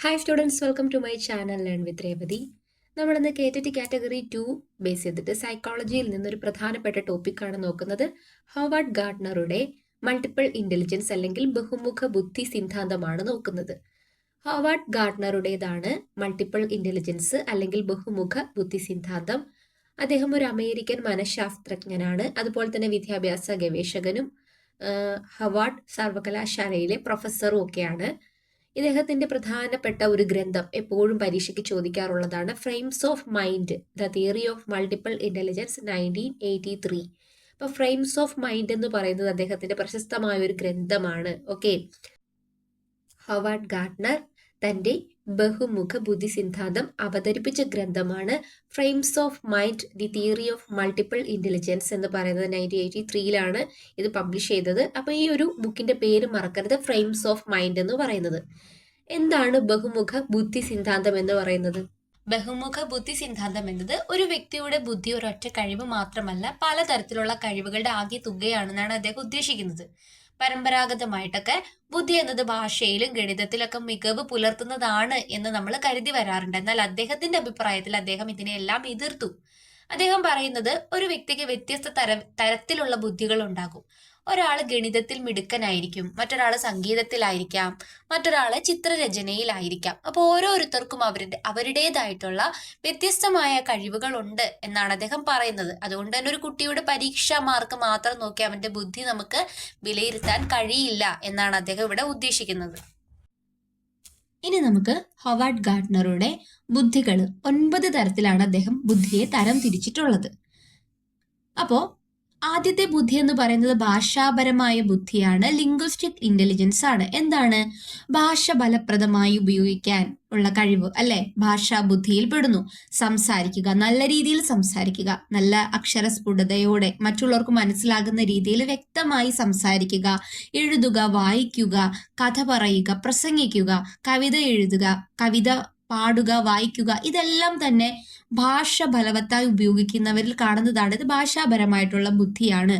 Hi students, welcome to my channel learn with Revathi. നമ്മളിന്ന് KTT category 2 base ചെയ്തിട്ട് സൈക്കോളജിയിൽ നിന്നൊരു പ്രധാനപ്പെട്ട ടോപ്പിക്കാണ് നോക്കുന്നത്. ഹോവാർഡ് ഗാർട്ട്നറുടെ മൾട്ടിപ്പിൾ ഇന്റലിജൻസ് അല്ലെങ്കിൽ ബഹുമുഖ ബുദ്ധി സിദ്ധാന്തമാണ് നോക്കുന്നത്. ഹോവാർഡ് ഗാർട്ട്നറുടേതാണ് മൾട്ടിപ്പിൾ ഇന്റലിജൻസ് അല്ലെങ്കിൽ ബഹുമുഖ ബുദ്ധി സിദ്ധാന്തം. അദ്ദേഹം ഒരു അമേരിക്കൻ മനഃശാസ്ത്രജ്ഞനാണ്, അതുപോലെ തന്നെ വിദ്യാഭ്യാസ ഗവേഷകനും ഹവാർഡ് സർവകലാശാലയിലെ പ്രൊഫസറും ഒക്കെയാണ്. ഇദ്ദേഹത്തിന്റെ പ്രധാനപ്പെട്ട ഒരു ഗ്രന്ഥം എപ്പോഴും പരീക്ഷയ്ക്ക് ചോദിക്കാറുള്ളതാണ് frames of mind, the theory of multiple intelligence 1983. അപ്പൊ ഫ്രെയിംസ് ഓഫ് മൈൻഡ് എന്ന് പറയുന്നത് അദ്ദേഹത്തിന്റെ പ്രശസ്തമായ ഒരു ഗ്രന്ഥമാണ്. ഓക്കെ, ഹോവാർഡ് ഗാർട്ട്നർ തന്റെ ബഹുമുഖ ബുദ്ധി സിദ്ധാന്തം അവതരിപ്പിച്ച ഗ്രന്ഥമാണ് frames of mind, the theory of multiple intelligence എന്ന് പറയുന്നത്. 1983 ഇത് പബ്ലിഷ് ചെയ്തത്. അപ്പൊ ഈ ഒരു ബുക്കിന്റെ പേര് മറക്കരുത്, ഫ്രെയിംസ് ഓഫ് മൈൻഡ് എന്ന് പറയുന്നത്. എന്താണ് ബഹുമുഖ ബുദ്ധി സിദ്ധാന്തം എന്ന് പറയുന്നത്? ബഹുമുഖ ബുദ്ധി സിദ്ധാന്തം എന്നത് ഒരു വ്യക്തിയുടെ ബുദ്ധി ഒരൊറ്റ കഴിവ് മാത്രമല്ല, പലതരത്തിലുള്ള കഴിവുകളുടെ ആകെ തുകയാണെന്നാണ് അദ്ദേഹം ഉദ്ദേശിക്കുന്നത്. പരമ്പരാഗതമായിട്ടൊക്കെ ബുദ്ധി എന്നത് ഭാഷയിലും ഗണിതത്തിലൊക്കെ മികവ് പുലർത്തുന്നതാണ് എന്ന് നമ്മൾ കരുതി വരാറുണ്ട്. എന്നാൽ അദ്ദേഹത്തിന്റെ അഭിപ്രായത്തിൽ അദ്ദേഹം ഇതിനെല്ലാം എതിർത്തു. അദ്ദേഹം പറയുന്നത് ഒരു വ്യക്തിക്ക് വ്യത്യസ്ത തരത്തിലുള്ള ബുദ്ധികൾ ഉണ്ടാകും. ഒരാൾ ഗണിതത്തിൽ മിടുക്കനായിരിക്കും, മറ്റൊരാൾ സംഗീതത്തിലായിരിക്കാം, മറ്റൊരാള് ചിത്രരചനയിലായിരിക്കാം. അപ്പോൾ ഓരോരുത്തർക്കും അവരുടേതായിട്ടുള്ള വ്യത്യസ്തമായ കഴിവുകൾ ഉണ്ട് എന്നാണ് അദ്ദേഹം പറയുന്നത്. അതുകൊണ്ട് തന്നെ ഒരു കുട്ടിയുടെ പരീക്ഷാ മാർക്ക് മാത്രം നോക്കി അവന്റെ ബുദ്ധി നമുക്ക് വിലയിരുത്താൻ കഴിയില്ല എന്നാണ് അദ്ദേഹം ഇവിടെ ഉദ്ദേശിക്കുന്നത്. ഇനി നമുക്ക് ഹോവാർഡ് ഗാർട്ട്നറുടെ ബുദ്ധികൾ 9 തരത്തിലാണ് അദ്ദേഹം ബുദ്ധിയെ തരം തിരിച്ചിട്ടുള്ളത്. അപ്പോ ആദ്യത്തെ ബുദ്ധി എന്ന് പറയുന്നത് ഭാഷാപരമായ ബുദ്ധിയാണ്, ലിംഗ്വിസ്റ്റിക് ഇന്റലിജൻസ് ആണ്. എന്താണ്? ഭാഷ ഫലപ്രദമായി ഉപയോഗിക്കാൻ ഉള്ള കഴിവ്, അല്ലെ? ഭാഷാ ബുദ്ധിയിൽ പെടുന്നു. സംസാരിക്കുക, നല്ല രീതിയിൽ സംസാരിക്കുക, നല്ല അക്ഷരസ്ഫുടതയോടെ മറ്റുള്ളവർക്ക് മനസ്സിലാകുന്ന രീതിയിൽ വ്യക്തമായി സംസാരിക്കുക, എഴുതുക, വായിക്കുക, കഥ പറയുക, പ്രസംഗിക്കുക, കവിത എഴുതുക, കവിത പാടുക, വായിക്കുക, ഇതെല്ലാം തന്നെ ഭാഷ ഫലവത്തായി ഉപയോഗിക്കുന്നവരിൽ കാണുന്നതാണ്. ഇത് ഭാഷാപരമായിട്ടുള്ള ബുദ്ധിയാണ്.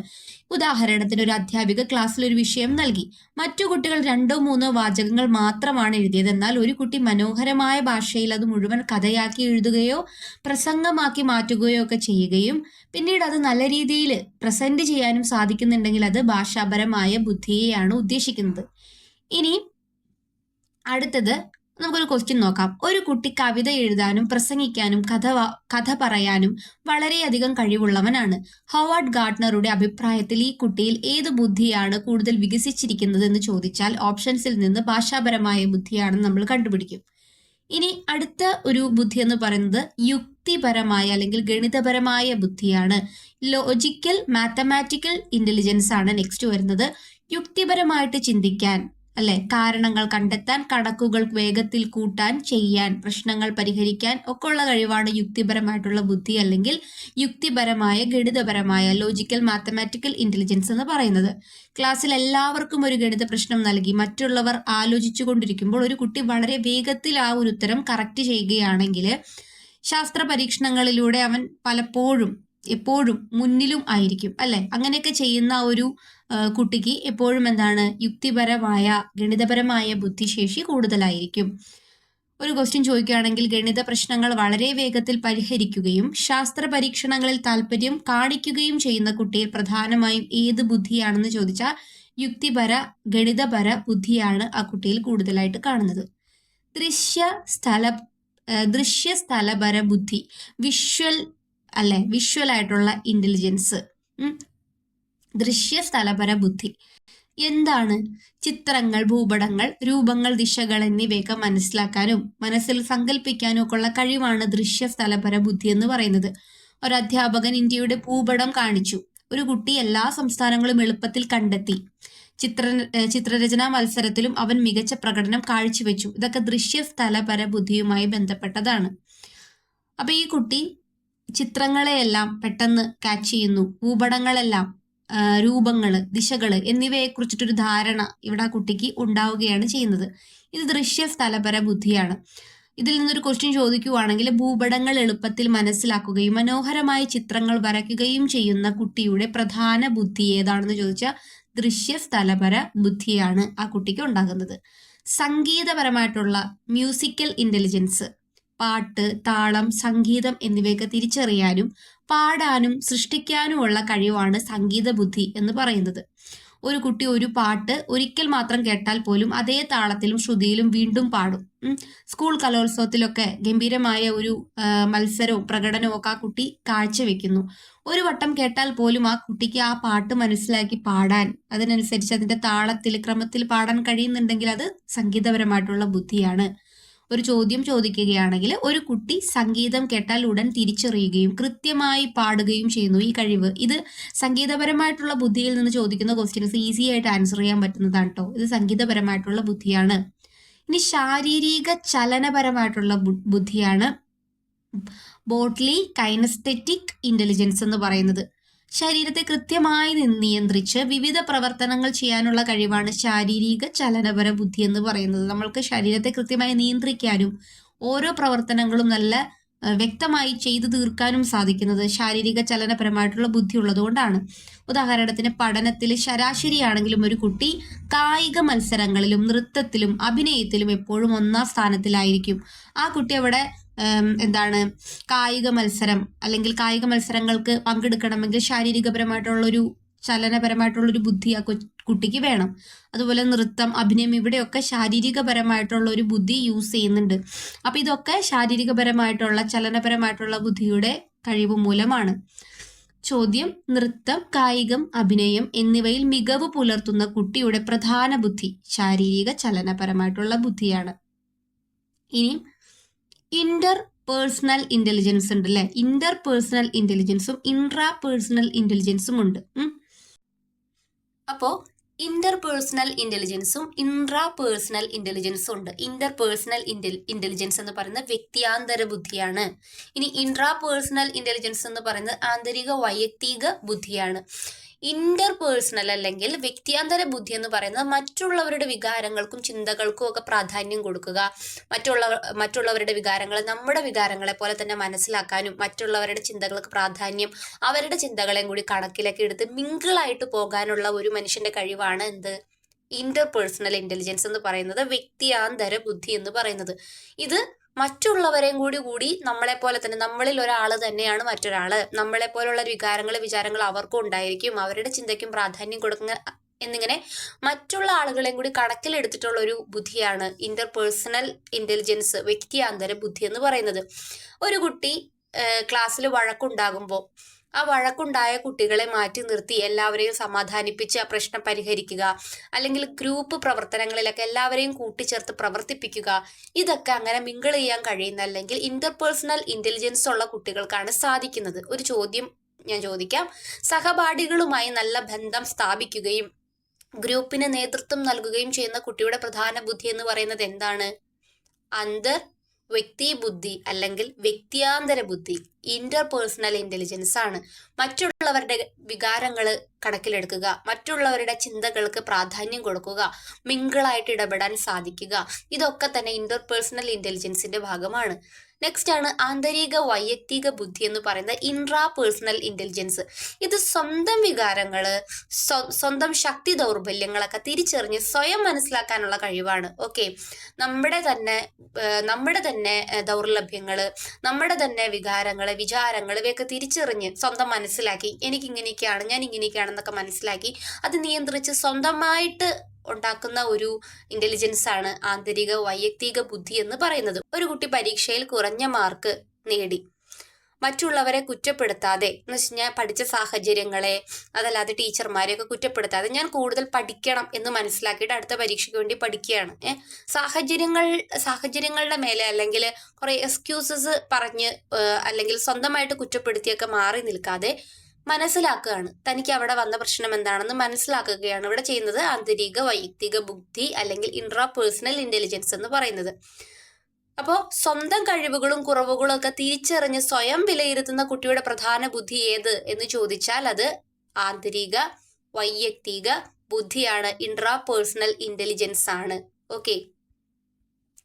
ഉദാഹരണത്തിന്, ഒരു അധ്യാപിക ക്ലാസ്സിൽ ഒരു വിഷയം നൽകി. മറ്റു കുട്ടികൾ 2-3 വാചകങ്ങൾ മാത്രമാണ് എഴുതിയത്. എന്നാൽ ഒരു കുട്ടി മനോഹരമായ ഭാഷയിൽ അത് മുഴുവൻ കഥയാക്കി എഴുതുകയോ പ്രസംഗമാക്കി മാറ്റുകയോ ഒക്കെ ചെയ്യുകയും പിന്നീട് അത് നല്ല രീതിയിൽ പ്രസന്റ് ചെയ്യാനും സാധിക്കുന്നുണ്ടെങ്കിൽ അത് ഭാഷാപരമായ ബുദ്ധിയെയാണ് ഉദ്ദേശിക്കുന്നത്. ഇനി അടുത്തത് നമുക്കൊരു ക്വസ്റ്റ്യൻ നോക്കാം. ഒരു കുട്ടി കവിത എഴുതാനും പ്രസംഗിക്കാനും കഥ പറയാനും വളരെയധികം കഴിവുള്ളവനാണ്. ഹോവാർഡ് ഗാർട്ട്നറുടെ അഭിപ്രായത്തിൽ ഈ കുട്ടിയിൽ ഏത് ബുദ്ധിയാണ് കൂടുതൽ വികസിച്ചിരിക്കുന്നത് എന്ന് ചോദിച്ചാൽ ഓപ്ഷൻസിൽ നിന്ന് ഭാഷാപരമായ ബുദ്ധിയാണെന്ന് നമ്മൾ കണ്ടുപിടിക്കും. ഇനി അടുത്ത ഒരു ബുദ്ധി എന്ന് പറയുന്നത് യുക്തിപരമായ അല്ലെങ്കിൽ ഗണിതപരമായ ബുദ്ധിയാണ്. ലോജിക്കൽ മാത്തമാറ്റിക്കൽ ഇന്റലിജൻസ് ആണ് നെക്സ്റ്റ് വരുന്നത്. യുക്തിപരമായിട്ട് ചിന്തിക്കാൻ, അല്ലെ, കാരണങ്ങൾ കണ്ടെത്താൻ, കണക്കുകൾ വേഗത്തിൽ കൂട്ടാൻ, ചെയ്യാൻ, പ്രശ്നങ്ങൾ പരിഹരിക്കാൻ ഒക്കെ ഉള്ള കഴിവാണ് യുക്തിപരമായിട്ടുള്ള ബുദ്ധി അല്ലെങ്കിൽ യുക്തിപരമായ ഗണിതപരമായ ലോജിക്കൽ മാത്തമാറ്റിക്കൽ ഇന്റലിജൻസ് എന്ന് പറയുന്നത്. ക്ലാസ്സിൽ എല്ലാവർക്കും ഒരു ഗണിത പ്രശ്നം നൽകി മറ്റുള്ളവർ ആലോചിച്ചു കൊണ്ടിരിക്കുമ്പോൾ ഒരു കുട്ടി വളരെ വേഗത്തിൽ ആ ഒരു ഉത്തരം കറക്റ്റ് ചെയ്യുകയാണെങ്കിൽ ശാസ്ത്ര പരീക്ഷണങ്ങളിലൂടെ അവൻ എപ്പോഴും മുന്നിലും ആയിരിക്കും, അല്ലെ? അങ്ങനെയൊക്കെ ചെയ്യുന്ന ഒരു കുട്ടിക്ക് എപ്പോഴും എന്താണ്? യുക്തിപരമായ ഗണിതപരമായ ബുദ്ധിശേഷി കൂടുതലായിരിക്കും. ഒരു ക്വസ്റ്റ്യൻ ചോദിക്കുകയാണെങ്കിൽ ഗണിത പ്രശ്നങ്ങൾ വളരെ വേഗത്തിൽ പരിഹരിക്കുകയും ശാസ്ത്ര പരീക്ഷണങ്ങളിൽ താല്പര്യം കാണിക്കുകയും ചെയ്യുന്ന കുട്ടിയിൽ പ്രധാനമായും ഏത് ബുദ്ധിയാണെന്ന് ചോദിച്ചാൽ ഗണിതപര ബുദ്ധിയാണ് ആ കുട്ടിയിൽ കൂടുതലായിട്ട് കാണുന്നത്. ദൃശ്യസ്ഥലപര ബുദ്ധി, വിഷ്വൽ ആയിട്ടുള്ള ഇന്റലിജൻസ്. ദൃശ്യസ്ഥലപര ബുദ്ധി എന്താണ്? ചിത്രങ്ങൾ, ഭൂപടങ്ങൾ, രൂപങ്ങൾ, ദിശകൾ എന്നിവയൊക്കെ മനസ്സിലാക്കാനും മനസ്സിൽ സങ്കല്പിക്കാനും ഒക്കെ ഉള്ള കഴിവാണ് ദൃശ്യസ്ഥലപര ബുദ്ധി എന്ന് പറയുന്നത്. ഒരു അധ്യാപകൻ ഇന്ത്യയുടെ ഭൂപടം കാണിച്ചു. ഒരു കുട്ടി എല്ലാ സംസ്ഥാനങ്ങളും എളുപ്പത്തിൽ കണ്ടെത്തി. ചിത്രരചനാ മത്സരത്തിലും അവൻ മികച്ച പ്രകടനം കാഴ്ചവെച്ചു. ഇതൊക്കെ ദൃശ്യസ്ഥലപര ബുദ്ധിയുമായി ബന്ധപ്പെട്ടതാണ്. അപ്പൊ ഈ കുട്ടി ചിത്രങ്ങളെയെല്ലാം പെട്ടെന്ന് ക്യാച്ച് ചെയ്യുന്നു. ഭൂപടങ്ങളെല്ലാം, രൂപങ്ങള്, ദിശകള് എന്നിവയെ കുറിച്ചിട്ടൊരു ധാരണ ഇവിടെ ആ കുട്ടിക്ക് ഉണ്ടാവുകയാണ് ചെയ്യുന്നത്. ഇത് ദൃശ്യസ്ഥലപര ബുദ്ധിയാണ്. ഇതിൽ നിന്നൊരു ക്വസ്റ്റ്യൻ ചോദിക്കുവാണെങ്കിൽ ഭൂപടങ്ങൾ എളുപ്പത്തിൽ മനസ്സിലാക്കുകയും മനോഹരമായ ചിത്രങ്ങൾ വരയ്ക്കുകയും ചെയ്യുന്ന കുട്ടിയുടെ പ്രധാന ബുദ്ധി ഏതാണെന്ന് ചോദിച്ചാൽ ദൃശ്യസ്ഥലപര ബുദ്ധിയാണ് ആ കുട്ടിക്ക് ഉണ്ടാകുന്നത്. സംഗീതപരമായിട്ടുള്ള മ്യൂസിക്കൽ ഇന്റലിജൻസ്, പാട്ട്, താളം, സംഗീതം എന്നിവയൊക്കെ തിരിച്ചറിയാനും പാടാനും സൃഷ്ടിക്കാനുമുള്ള കഴിവാണ് സംഗീത ബുദ്ധി എന്ന് പറയുന്നത്. ഒരു കുട്ടി ഒരു പാട്ട് ഒരിക്കൽ മാത്രം കേട്ടാൽ പോലും അതേ താളത്തിലും ശ്രുതിയിലും വീണ്ടും പാടും. സ്കൂൾ കലോത്സവത്തിലൊക്കെ ഗംഭീരമായ ഒരു മത്സരവും പ്രകടനവും ഒക്കെ ആ കുട്ടി കാഴ്ചവെക്കുന്നു. ഒരു വട്ടം കേട്ടാൽ പോലും ആ കുട്ടിക്ക് ആ പാട്ട് മനസ്സിലാക്കി പാടാൻ, അതിനനുസരിച്ച് അതിന്റെ താളത്തിൽ ക്രമത്തിൽ പാടാൻ കഴിയുന്നുണ്ടെങ്കിൽ അത് സംഗീതപരമായിട്ടുള്ള ബുദ്ധിയാണ്. ഒരു ചോദ്യം ചോദിക്കുകയാണെങ്കിൽ ഒരു കുട്ടി സംഗീതം കേട്ടാൽ ഉടൻ തിരിച്ചറിയുകയും കൃത്യമായി പാടുകയും ചെയ്യുന്നു. ഈ കഴിവ്, ഇത് സംഗീതപരമായിട്ടുള്ള ബുദ്ധിയിൽ നിന്ന് ചോദിക്കുന്ന ക്വസ്റ്റ്യൻസ് ഈസി ആയിട്ട് ആൻസർ ചെയ്യാൻ പറ്റുന്നതാണ് കേട്ടോ. ഇത് സംഗീതപരമായിട്ടുള്ള ബുദ്ധിയാണ്. ഇനി ശാരീരിക ചലനപരമായിട്ടുള്ള ബുദ്ധിയാണ് ബോഡ്ലി കൈനസ്തെറ്റിക് ഇന്റലിജൻസ് എന്ന് പറയുന്നത്. ശരീരത്തെ കൃത്യമായി നിയന്ത്രിച്ച് വിവിധ പ്രവർത്തനങ്ങൾ ചെയ്യാനുള്ള കഴിവാണ് ശാരീരിക ചലനപര ബുദ്ധി എന്ന് പറയുന്നത്. നമ്മൾക്ക് ശരീരത്തെ കൃത്യമായി നിയന്ത്രിക്കാനും ഓരോ പ്രവർത്തനങ്ങളും നല്ല വ്യക്തമായി ചെയ്തു തീർക്കാനും സാധിക്കുന്നത് ശാരീരിക ചലനപരമായിട്ടുള്ള ബുദ്ധി ഉള്ളതുകൊണ്ടാണ്. ഉദാഹരണത്തിന് പഠനത്തിൽ ശരാശരിയാണെങ്കിലും ഒരു കുട്ടി കായിക മത്സരങ്ങളിലും നൃത്തത്തിലും അഭിനയത്തിലും എപ്പോഴും ഒന്നാം സ്ഥാനത്തിലായിരിക്കും. ആ കുട്ടി അവിടെ കായിക മത്സരം അല്ലെങ്കിൽ കായിക മത്സരങ്ങൾക്ക് പങ്കെടുക്കണമെങ്കിൽ ശാരീരികപരമായിട്ടുള്ളൊരു ചലനപരമായിട്ടുള്ളൊരു ബുദ്ധി ആ കുട്ടിക്ക് വേണം. അതുപോലെ നൃത്തം, അഭിനയം, ഇവിടെയൊക്കെ ശാരീരികപരമായിട്ടുള്ള ഒരു ബുദ്ധി യൂസ് ചെയ്യുന്നുണ്ട്. അപ്പൊ ഇതൊക്കെ ശാരീരികപരമായിട്ടുള്ള ചലനപരമായിട്ടുള്ള ബുദ്ധിയുടെ കഴിവ് മൂലമാണ്. ചോദ്യം: നൃത്തം, കായികം, അഭിനയം എന്നിവയിൽ മികവ് പുലർത്തുന്ന കുട്ടിയുടെ പ്രധാന ബുദ്ധി ശാരീരിക ചലനപരമായിട്ടുള്ള ബുദ്ധിയാണ്. ഇനി ഇന്റർ പേഴ്സണൽ ഇന്റലിജൻസ് ഉണ്ട് അല്ലെ. ഇന്റർ പേഴ്സണൽ ഇന്റലിജൻസും ഇൻട്രാ പേഴ്സണൽ ഇന്റലിജൻസും ഉണ്ട്. അപ്പോ ഇന്റർ പേഴ്സണൽ ഇന്റലിജൻസും ഇൻട്രാ പേഴ്സണൽ ഇന്റലിജൻസും ഉണ്ട്. ഇന്റർ പേഴ്സണൽ ഇന്റലിജൻസ് എന്ന് പറയുന്നത് വ്യക്തിയാന്തര ബുദ്ധിയാണ്. ഇനി ഇൻട്രാ പേഴ്സണൽ ഇന്റലിജൻസ് എന്ന് പറയുന്നത് ആന്തരിക വൈയക്തിക ബുദ്ധിയാണ്. ഇന്റർ പേഴ്സണൽ അല്ലെങ്കിൽ വ്യക്തിയാന്തര ബുദ്ധി എന്ന് പറയുന്നത് മറ്റുള്ളവരുടെ വികാരങ്ങൾക്കും ചിന്തകൾക്കും ഒക്കെ പ്രാധാന്യം കൊടുക്കുക, മറ്റുള്ളവരുടെ വികാരങ്ങൾ നമ്മുടെ വികാരങ്ങളെ പോലെ തന്നെ മനസ്സിലാക്കാനും മറ്റുള്ളവരുടെ ചിന്തകൾക്ക് പ്രാധാന്യം, അവരുടെ ചിന്തകളെയും കൂടി കണക്കിലേക്ക് എടുത്ത് മിങ്കിളായിട്ട് പോകാനുള്ള ഒരു മനുഷ്യന്റെ കഴിവാണ് എന്ത്? ഇന്റർ പേഴ്സണൽ ഇന്റലിജൻസ് എന്ന് പറയുന്നത്, വ്യക്തിയാന്തര ബുദ്ധി എന്ന് പറയുന്നത്. ഇത് മറ്റുള്ളവരെയും കൂടി നമ്മളെ പോലെ തന്നെ, നമ്മളിൽ ഒരാൾ തന്നെയാണ് മറ്റൊരാള്, നമ്മളെ പോലുള്ള വിചാരങ്ങൾ അവർക്കും ഉണ്ടായിരിക്കും, അവരുടെ ചിന്തയ്ക്കും പ്രാധാന്യം കൊടുക്കുന്ന എന്നിങ്ങനെ മറ്റുള്ള ആളുകളെയും കൂടി കണക്കിലെടുത്തിട്ടുള്ള ഒരു ബുദ്ധിയാണ് ഇന്റർ പേഴ്സണൽ ഇന്റലിജൻസ്, വ്യക്തിയാന്തര ബുദ്ധി എന്ന് പറയുന്നത്. ഒരു കുട്ടി ക്ലാസ്സിൽ വഴക്കുണ്ടാകുമ്പോൾ ആ വഴക്കുണ്ടായ കുട്ടികളെ മാറ്റി നിർത്തി എല്ലാവരെയും സമാധാനിപ്പിച്ച് ആ പ്രശ്നം പരിഹരിക്കുക, അല്ലെങ്കിൽ ഗ്രൂപ്പ് പ്രവർത്തനങ്ങളിലൊക്കെ എല്ലാവരെയും കൂട്ടിച്ചേർത്ത് പ്രവർത്തിപ്പിക്കുക, ഇതൊക്കെ അങ്ങനെ മിങ്കിൾ ചെയ്യാൻ കഴിയുന്ന അല്ലെങ്കിൽ ഇന്റർപേഴ്സണൽ ഇന്റലിജൻസ് ഉള്ള കുട്ടികൾക്കാണ് സാധിക്കുന്നത്. ഒരു ചോദ്യം ഞാൻ ചോദിക്കാം. സഹപാഠികളുമായി നല്ല ബന്ധം സ്ഥാപിക്കുകയും ഗ്രൂപ്പിന് നേതൃത്വം നൽകുകയും ചെയ്യുന്ന കുട്ടിയുടെ പ്രധാന ബുദ്ധി എന്ന് പറയുന്നത് എന്താണ്? അന്തർ വ്യക്തി ബുദ്ധി അല്ലെങ്കിൽ വ്യക്തിയാന്തര ബുദ്ധി, ഇന്റർപേഴ്സണൽ ഇന്റലിജൻസ് ആണ്. മറ്റുള്ളവരുടെ വികാരങ്ങൾ കണക്കിലെടുക്കുക, മറ്റുള്ളവരുടെ ചിന്തകൾക്ക് പ്രാധാന്യം കൊടുക്കുക, മിങ്കിളായിട്ട് ഇടപെടാൻ സാധിക്കുക, ഇതൊക്കെ തന്നെ ഇന്റർപേഴ്സണൽ ഇന്റലിജൻസിന്റെ ഭാഗമാണ്. നെക്സ്റ്റ് ആണ് ആന്തരിക വൈയക്തിക ബുദ്ധി എന്ന് പറയുന്നത്, ഇൻട്രാ പേഴ്സണൽ ഇന്റലിജൻസ്. ഇത് സ്വന്തം വികാരങ്ങള്, സ്വന്തം ശക്തി ദൗർബല്യങ്ങളൊക്കെ തിരിച്ചറിഞ്ഞ് സ്വയം മനസ്സിലാക്കാനുള്ള കഴിവാണ്. ഓക്കെ, നമ്മുടെ തന്നെ ദൗർലഭ്യങ്ങള്, നമ്മുടെ തന്നെ വിചാരങ്ങൾ ഇവയൊക്കെ തിരിച്ചറിഞ്ഞ് സ്വന്തം മനസ്സിലാക്കി എനിക്ക് ഇങ്ങനെയൊക്കെയാണ്, ഞാൻ ഇങ്ങനെയൊക്കെയാണെന്നൊക്കെ മനസ്സിലാക്കി അത് നിയന്ത്രിച്ച് സ്വന്തമായിട്ട് ഉണ്ടാക്കുന്ന ഒരു ഇന്റലിജൻസ് ആണ് ആന്തരിക വൈയക്തിക ബുദ്ധി എന്ന് പറയുന്നത്. ഒരു കുട്ടി പരീക്ഷയിൽ കുറഞ്ഞ മാർക്ക് നേടി, മറ്റുള്ളവരെ കുറ്റപ്പെടുത്താതെ, എന്ന് വെച്ച് കഴിഞ്ഞാൽ പഠിച്ച സാഹചര്യങ്ങളെ അതല്ലാതെ ടീച്ചർമാരെയൊക്കെ കുറ്റപ്പെടുത്താതെ ഞാൻ കൂടുതൽ പഠിക്കണം എന്ന് മനസ്സിലാക്കിയിട്ട് അടുത്ത പരീക്ഷയ്ക്ക് വേണ്ടി പഠിക്കുകയാണ്. സാഹചര്യങ്ങളുടെ മേലെ അല്ലെങ്കിൽ കുറെ എക്സ്ക്യൂസസ് പറഞ്ഞ് അല്ലെങ്കിൽ സ്വന്തമായിട്ട് കുറ്റപ്പെടുത്തിയൊക്കെ മാറി നിൽക്കാതെ മനസ്സിലാക്കുകയാണ്, തനിക്ക് അവിടെ വന്ന പ്രശ്നം എന്താണെന്ന് മനസ്സിലാക്കുകയാണ് ഇവിടെ ചെയ്യുന്നത് ആന്തരിക വൈയക്തിക ബുദ്ധി അല്ലെങ്കിൽ ഇൻട്രാ പേഴ്സണൽ ഇന്റലിജൻസ് എന്ന് പറയുന്നത്. അപ്പോൾ സ്വന്തം കഴിവുകളും കുറവുകളും ഒക്കെ തിരിച്ചറിഞ്ഞ് സ്വയം വിലയിരുത്തുന്ന കുട്ടിയുടെ പ്രധാന ബുദ്ധി ഏത് എന്ന് ചോദിച്ചാൽ അത് ആന്തരിക വൈയക്തിക ബുദ്ധിയാണ്, ഇൻട്രാ പേഴ്സണൽ ഇന്റലിജൻസ് ആണ്. ഓക്കെ,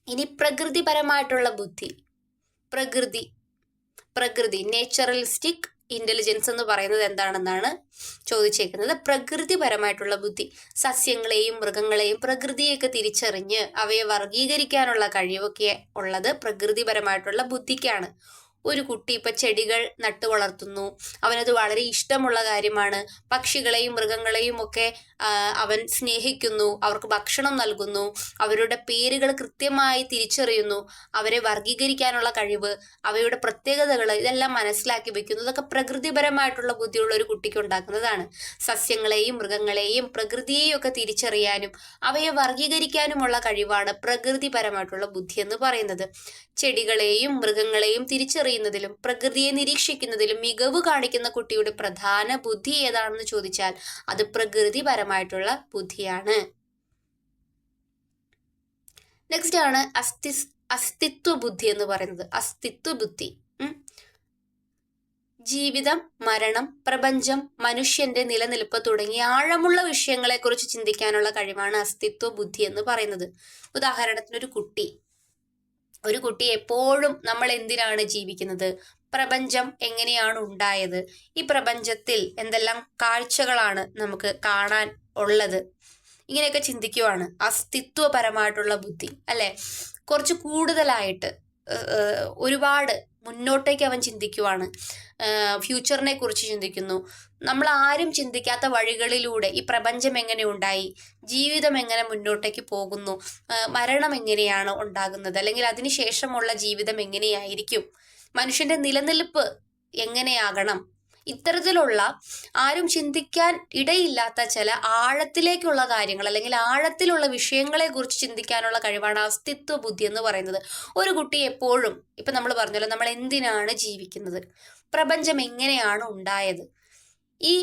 ഇനി പ്രകൃതിപരമായിട്ടുള്ള ബുദ്ധി, പ്രകൃതി നേച്ചറലിസ്റ്റിക് ഇന്റലിജൻസ് എന്ന് പറയുന്നത് എന്താണെന്നാണ് ചോദിച്ചേക്കുന്നത്. പ്രകൃതിപരമായിട്ടുള്ള ബുദ്ധി, സസ്യങ്ങളെയും മൃഗങ്ങളെയും പ്രകൃതിയൊക്കെ തിരിച്ചറിഞ്ഞ് അവയെ വർഗീകരിക്കാനുള്ള കഴിവൊക്കെ ഉള്ളത് പ്രകൃതിപരമായിട്ടുള്ള ബുദ്ധിക്കാണ്. ഒരു കുട്ടി ഇപ്പൊ ചെടികൾ നട്ടു വളർത്തുന്നു, അവനത് വളരെ ഇഷ്ടമുള്ള കാര്യമാണ്. പക്ഷികളെയും മൃഗങ്ങളെയും ഒക്കെ അവൻ സ്നേഹിക്കുന്നു, അവർക്ക് ഭക്ഷണം നൽകുന്നു, അവരുടെ പേരുകൾ കൃത്യമായി തിരിച്ചറിയുന്നു, അവരെ വർഗീകരിക്കാനുള്ള കഴിവ്, അവയുടെ പ്രത്യേകതകൾ ഇതെല്ലാം മനസ്സിലാക്കി വെക്കുന്നു. ഇതൊക്കെ പ്രകൃതിപരമായിട്ടുള്ള ബുദ്ധിയുള്ള ഒരു കുട്ടിക്ക് ഉണ്ടാക്കുന്നതാണ്. സസ്യങ്ങളെയും മൃഗങ്ങളെയും പ്രകൃതിയെയും ഒക്കെ തിരിച്ചറിയാനും അവയെ വർഗീകരിക്കാനുമുള്ള കഴിവാണ് പ്രകൃതിപരമായിട്ടുള്ള ബുദ്ധി എന്ന് പറയുന്നത്. ചെടികളെയും മൃഗങ്ങളെയും തിരിച്ചറിയുന്നതിലും പ്രകൃതിയെ നിരീക്ഷിക്കുന്നതിലും മികവ് കാണിക്കുന്ന കുട്ടിയുടെ പ്രധാന ബുദ്ധി ഏതാണെന്ന് ചോദിച്ചാൽ അത് പ്രകൃതിപരമായിട്ടുള്ള ബുദ്ധിയാണ്. നെക്സ്റ്റ് ആണ് അസ്തിത്വ ബുദ്ധി എന്ന് പറയുന്നത്. അസ്തിത്വ ബുദ്ധി ജീവിതം, മരണം, പ്രപഞ്ചം, മനുഷ്യന്റെ നിലനിൽപ്പ് തുടങ്ങിയ ആഴമുള്ള വിഷയങ്ങളെക്കുറിച്ച് ചിന്തിക്കാനുള്ള കഴിവാണ് അസ്തിത്വ ബുദ്ധി എന്ന് പറയുന്നത്. ഉദാഹരണത്തിന് ഒരു കുട്ടി എപ്പോഴും നമ്മൾ എന്തിനാണ് ജീവിക്കുന്നത്, പ്രപഞ്ചം എങ്ങനെയാണ് ഉണ്ടായത്, ഈ പ്രപഞ്ചത്തിൽ എന്തെല്ലാം കാഴ്ചകളാണ് നമുക്ക് കാണാൻ ഉള്ളത്, ഇങ്ങനെയൊക്കെ ചിന്തിക്കുവാണ് അസ്തിത്വപരമായിട്ടുള്ള ബുദ്ധി അല്ലെ. കുറച്ച് കൂടുതലായിട്ട് ഒരുപാട് മുന്നോട്ടേക്ക് അവൻ ചിന്തിക്കുവാണ്, ഫ്യൂച്ചറിനെ കുറിച്ച് ചിന്തിക്കുന്നു. നമ്മൾ ആരും ചിന്തിക്കാത്ത വഴികളിലൂടെ ഈ പ്രപഞ്ചം എങ്ങനെ ഉണ്ടായി, ജീവിതം എങ്ങനെ മുന്നോട്ടേക്ക് പോകുന്നു, മരണം എങ്ങനെയാണ് ഉണ്ടാകുന്നത്, അല്ലെങ്കിൽ അതിനുശേഷമുള്ള ജീവിതം എങ്ങനെയായിരിക്കും, മനുഷ്യന്റെ നിലനിൽപ്പ് എങ്ങനെയാകണം, ഇത്തരത്തിലുള്ള ആരും ചിന്തിക്കാൻ ഇടയില്ലാത്ത ചില ആഴത്തിലേക്കുള്ള കാര്യങ്ങൾ അല്ലെങ്കിൽ ആഴത്തിലുള്ള വിഷയങ്ങളെ കുറിച്ച് ചിന്തിക്കാനുള്ള കഴിവാണ് അസ്തിത്വ ബുദ്ധി എന്ന് പറയുന്നത്. ഒരു കുട്ടി എപ്പോഴും ഇപ്പൊ നമ്മൾ പറഞ്ഞല്ലോ, നമ്മൾ എന്തിനാണ് ജീവിക്കുന്നത്, പ്രപഞ്ചം എങ്ങനെയാണ് ഉണ്ടായത്, ഈ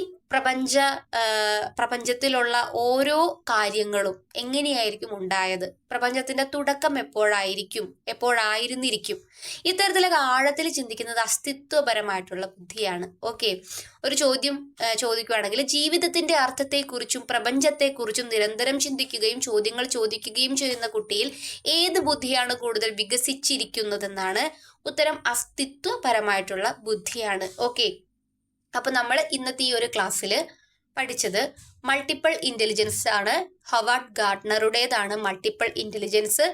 പ്രപഞ്ചത്തിലുള്ള ഓരോ കാര്യങ്ങളും എങ്ങനെയായിരിക്കും ഉണ്ടായത്, പ്രപഞ്ചത്തിന്റെ തുടക്കം എപ്പോഴായിരുന്നിരിക്കും, ഇത്തരത്തിലൊക്കെ ആഴത്തിൽ ചിന്തിക്കുന്നത് അസ്തിത്വപരമായിട്ടുള്ള ബുദ്ധിയാണ്. ഓക്കെ, ഒരു ചോദ്യം ചോദിക്കുകയാണെങ്കിൽ ജീവിതത്തിന്റെ അർത്ഥത്തെക്കുറിച്ചും പ്രപഞ്ചത്തെക്കുറിച്ചും നിരന്തരം ചിന്തിക്കുകയും ചോദ്യങ്ങൾ ചോദിക്കുകയും ചെയ്യുന്ന കുട്ടിയിൽ ഏത് ബുദ്ധിയാണ് കൂടുതൽ വികസിച്ചിരിക്കുന്നതെന്നാണ് ഉത്തരം. അസ്തിത്വപരമായിട്ടുള്ള ബുദ്ധിയാണ്. ഓക്കെ, അപ്പൊ നമ്മൾ ഇന്നത്തെ ഈ ഒരു ക്ലാസ്സിൽ പഠിച്ചത് മൾട്ടിപ്പിൾ ഇന്റലിജൻസ് ആണ്. ഹൊവാർഡ് ഗാർട്ട്നറുടേതാണ് മൾട്ടിപ്പിൾ ഇന്റലിജൻസ്.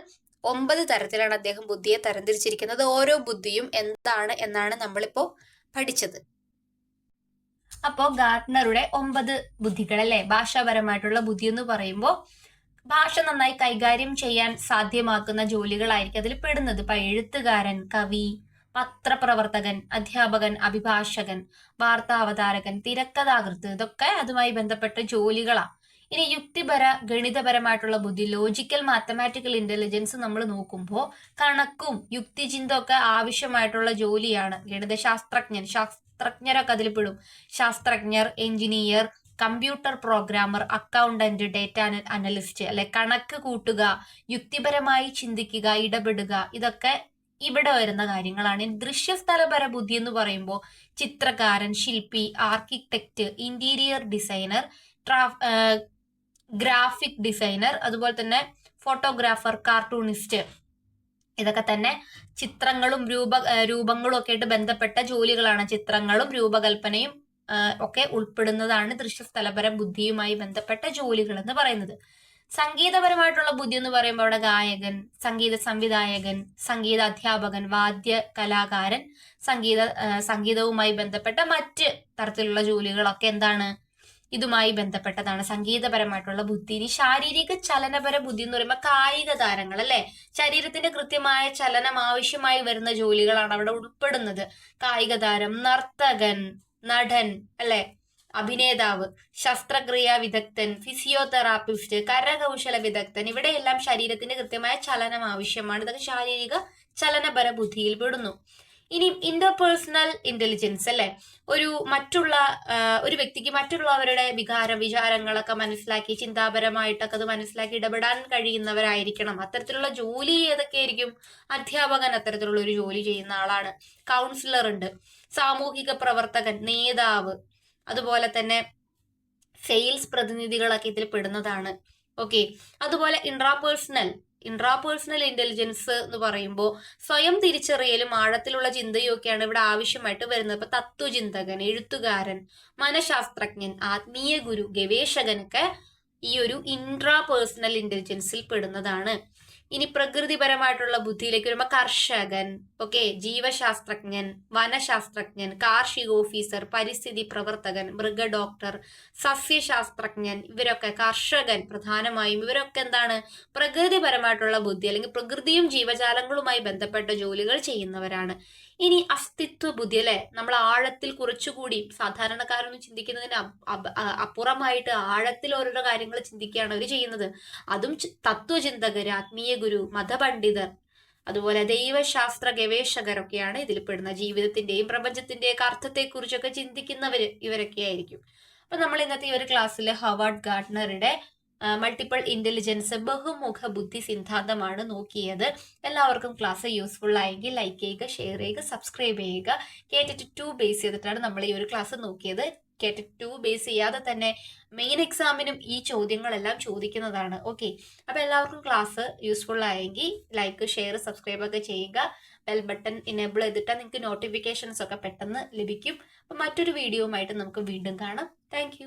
9 തരത്തിലാണ് അദ്ദേഹം ബുദ്ധിയെ തരംതിരിച്ചിരിക്കുന്നത്. ഓരോ ബുദ്ധിയും എന്താണ് എന്നാണ് നമ്മളിപ്പോ പഠിച്ചത്. അപ്പോ ഗാർട്ട്നറുടെ 9 ബുദ്ധികൾ അല്ലെ, ഭാഷാപരമായിട്ടുള്ള ബുദ്ധി എന്ന് പറയുമ്പോൾ ഭാഷ നന്നായി കൈകാര്യം ചെയ്യാൻ സാധ്യമാക്കുന്ന ജോലികളായിരിക്കും അതിൽ പെടുന്നത്. ഇപ്പൊ എഴുത്തുകാരൻ, കവി, പത്രപ്രവർത്തകൻ, അധ്യാപകൻ, അഭിഭാഷകൻ, വാർത്താവതാരകൻ, തിരക്കഥാകൃത്ത്, ഇതൊക്കെ അതുമായി ബന്ധപ്പെട്ട ജോലികളാണ്. ഇനി യുക്തിപര ഗണിതപരമായിട്ടുള്ള ബുദ്ധി, ലോജിക്കൽ മാത്തമാറ്റിക്കൽ ഇന്റലിജൻസ് നമ്മൾ നോക്കുമ്പോൾ കണക്കും യുക്തിചിന്ത ഒക്കെ ആവശ്യമായിട്ടുള്ള ജോലിയാണ്. ശാസ്ത്രജ്ഞരൊക്കെ അതിൽ പെടും. ശാസ്ത്രജ്ഞർ, engineer, computer programmer, accountant, data analyst അല്ലെ, കണക്ക് കൂട്ടുക, യുക്തിപരമായി ചിന്തിക്കുക, ഇടപെടുക, ഇതൊക്കെ ഇവിടെ വരുന്ന കാര്യങ്ങളാണ്. ദൃശ്യസ്ഥലപര ബുദ്ധി എന്ന് പറയുമ്പോൾ ചിത്രകാരൻ, ശില്പി, architect, interior designer, graphic designer, അതുപോലെ തന്നെ ഫോട്ടോഗ്രാഫർ, കാർട്ടൂണിസ്റ്റ്, ഇതൊക്കെ തന്നെ ചിത്രങ്ങളും രൂപങ്ങളും ഒക്കെ ആയിട്ട് ബന്ധപ്പെട്ട ജോലികളാണ്. ചിത്രങ്ങളും രൂപകൽപ്പനയും ഒക്കെ ഉൾപ്പെടുന്നതാണ് ദൃശ്യസ്ഥലപര ബുദ്ധിയുമായി ബന്ധപ്പെട്ട ജോലികൾ എന്ന് പറയുന്നത്. സംഗീതപരമായിട്ടുള്ള ബുദ്ധി എന്ന് പറയുമ്പോൾ അവിടെ ഗായകൻ, സംഗീത സംവിധായകൻ, സംഗീത അധ്യാപകൻ, വാദ്യ കലാകാരൻ, സംഗീതവുമായി ബന്ധപ്പെട്ട മറ്റ് തരത്തിലുള്ള ജോലികളൊക്കെ എന്താണ്, ഇതുമായി ബന്ധപ്പെട്ടതാണ് സംഗീതപരമായിട്ടുള്ള ബുദ്ധി. ഇനി ശാരീരിക ചലനപര ബുദ്ധി എന്ന് പറയുമ്പോൾ കായിക താരങ്ങൾ അല്ലെ, ശരീരത്തിന്റെ കൃത്യമായ ചലനം ആവശ്യമായി വരുന്ന ജോലികളാണ് അവിടെ ഉൾപ്പെടുന്നത്. കായിക താരം, നർത്തകൻ, നടൻ അല്ലെ, അഭിനേതാവ്, ശസ്ത്രക്രിയാ വിദഗ്ധൻ, ഫിസിയോതെറാപ്പിസ്റ്റ്, കരകൗശല വിദഗ്ധൻ, ഇവിടെയെല്ലാം ശരീരത്തിന്റെ കൃത്യമായ ചലനം ആവശ്യമാണ്. ഇതൊക്കെ ശാരീരിക ചലനപര ബുദ്ധിയിൽ പെടുന്നു. ഇനി ഇന്റർപേഴ്സണൽ ഇന്റലിജൻസ് അല്ലെ, ഒരു വ്യക്തിക്ക് മറ്റുള്ളവരുടെ വിചാരങ്ങളൊക്കെ മനസ്സിലാക്കി ചിന്താപരമായിട്ടൊക്കെ അത് മനസ്സിലാക്കി ഇടപെടാൻ കഴിയുന്നവരായിരിക്കണം. അത്തരത്തിലുള്ള ജോലി ഏതൊക്കെയായിരിക്കും? അധ്യാപകൻ അത്തരത്തിലുള്ള ഒരു ജോലി ചെയ്യുന്ന ആളാണ്. കൗൺസിലർ ഉണ്ട്, സാമൂഹിക പ്രവർത്തകൻ, നേതാവ്, അതുപോലെ തന്നെ സെയിൽസ് പ്രതിനിധികളൊക്കെ ഇതിൽ പെടുന്നതാണ്. ഓക്കെ, അതുപോലെ ഇൻട്രാപേഴ്സണൽ ഇൻട്രാപേഴ്സണൽ ഇന്റലിജൻസ് എന്ന് പറയുമ്പോൾ സ്വയം തിരിച്ചറിയലും ആഴത്തിലുള്ള ചിന്തയും ഒക്കെയാണ് ഇവിടെ ആവശ്യമായിട്ട് വരുന്നത്. ഇപ്പൊ തത്വചിന്തകൻ, എഴുത്തുകാരൻ, മനഃശാസ്ത്രജ്ഞൻ, ആത്മീയ ഗുരു, ഗവേഷകനൊക്കെ ഈ ഒരു ഇൻട്രാപേഴ്സണൽ ഇന്റലിജൻസിൽ പെടുന്നതാണ്. ഇനി പ്രകൃതിപരമായിട്ടുള്ള ബുദ്ധിയിലേക്ക് വരുമ്പോൾ കർഷകൻ, ഓക്കെ, ജീവശാസ്ത്രജ്ഞൻ, വനശാസ്ത്രജ്ഞൻ, കാർഷിക ഓഫീസർ, പരിസ്ഥിതി പ്രവർത്തകൻ, മൃഗ ഡോക്ടർ, സസ്യശാസ്ത്രജ്ഞൻ, ഇവരൊക്കെ, കർഷകൻ പ്രധാനമായും ഇവരൊക്കെ എന്താണ്, പ്രകൃതിപരമായിട്ടുള്ള ബുദ്ധി അല്ലെങ്കിൽ പ്രകൃതിയും ജീവജാലങ്ങളുമായി ബന്ധപ്പെട്ട ജോലികൾ ചെയ്യുന്നവരാണ്. ഇനി അസ്തിത്വ ബുദ്ധി അല്ലെ, നമ്മൾ ആഴത്തിൽ കുറച്ചുകൂടി സാധാരണക്കാരൊന്നും ചിന്തിക്കുന്നതിന് അപ്പുറമായിട്ട് ആഴത്തിൽ ഓരോരോ കാര്യങ്ങൾ ചിന്തിക്കുകയാണ് അവർ ചെയ്യുന്നത്. അതും തത്വചിന്തകർ, ആത്മീയ ഗുരു, മതപണ്ഡിതർ, അതുപോലെ ദൈവശാസ്ത്ര ഗവേഷകരൊക്കെയാണ് ഇതിൽ പെടുന്ന. ജീവിതത്തിന്റെയും പ്രപഞ്ചത്തിന്റെയും ഒക്കെ അർത്ഥത്തെക്കുറിച്ചൊക്കെ ചിന്തിക്കുന്നവര് ഇവരൊക്കെ ആയിരിക്കും. അപ്പൊ നമ്മൾ ഇന്നത്തെ ഈ ഒരു ക്ലാസ്സിൽ ഹവാർഡ് ഗാർട്ട്നറുടെ മൾട്ടിപ്പിൾ ഇന്റലിജൻസ്, ബഹുമുഖ ബുദ്ധി സിദ്ധാന്തമാണ് നോക്കിയത്. എല്ലാവർക്കും ക്ലാസ് യൂസ്ഫുൾ ആയെങ്കിൽ ലൈക്ക് ചെയ്യുക, ഷെയർ ചെയ്യുക, സബ്സ്ക്രൈബ് ചെയ്യുക. കേട്ടിട്ട് 2 ബേസ് ചെയ്തിട്ടാണ് നമ്മൾ ഈ ഒരു ക്ലാസ് നോക്കിയത്. കേട്ടിട്ട് 2 ബേസ് ചെയ്യാതെ തന്നെ മെയിൻ എക്സാമിനും ഈ ചോദ്യങ്ങളെല്ലാം ചോദിക്കുന്നതാണ്. ഓക്കെ, അപ്പൊ എല്ലാവർക്കും ക്ലാസ് യൂസ്ഫുൾ ആയെങ്കിൽ ലൈക്ക്, ഷെയർ, സബ്സ്ക്രൈബ് ഒക്കെ ചെയ്യുക. ബെൽ ബട്ടൺ ഇനേബിൾ ചെയ്തിട്ടാൽ നിങ്ങൾക്ക് നോട്ടിഫിക്കേഷൻസ് ഒക്കെ പെട്ടെന്ന് ലഭിക്കും. അപ്പൊ മറ്റൊരു വീഡിയോയുമായിട്ട് നമുക്ക് വീണ്ടും കാണാം. താങ്ക്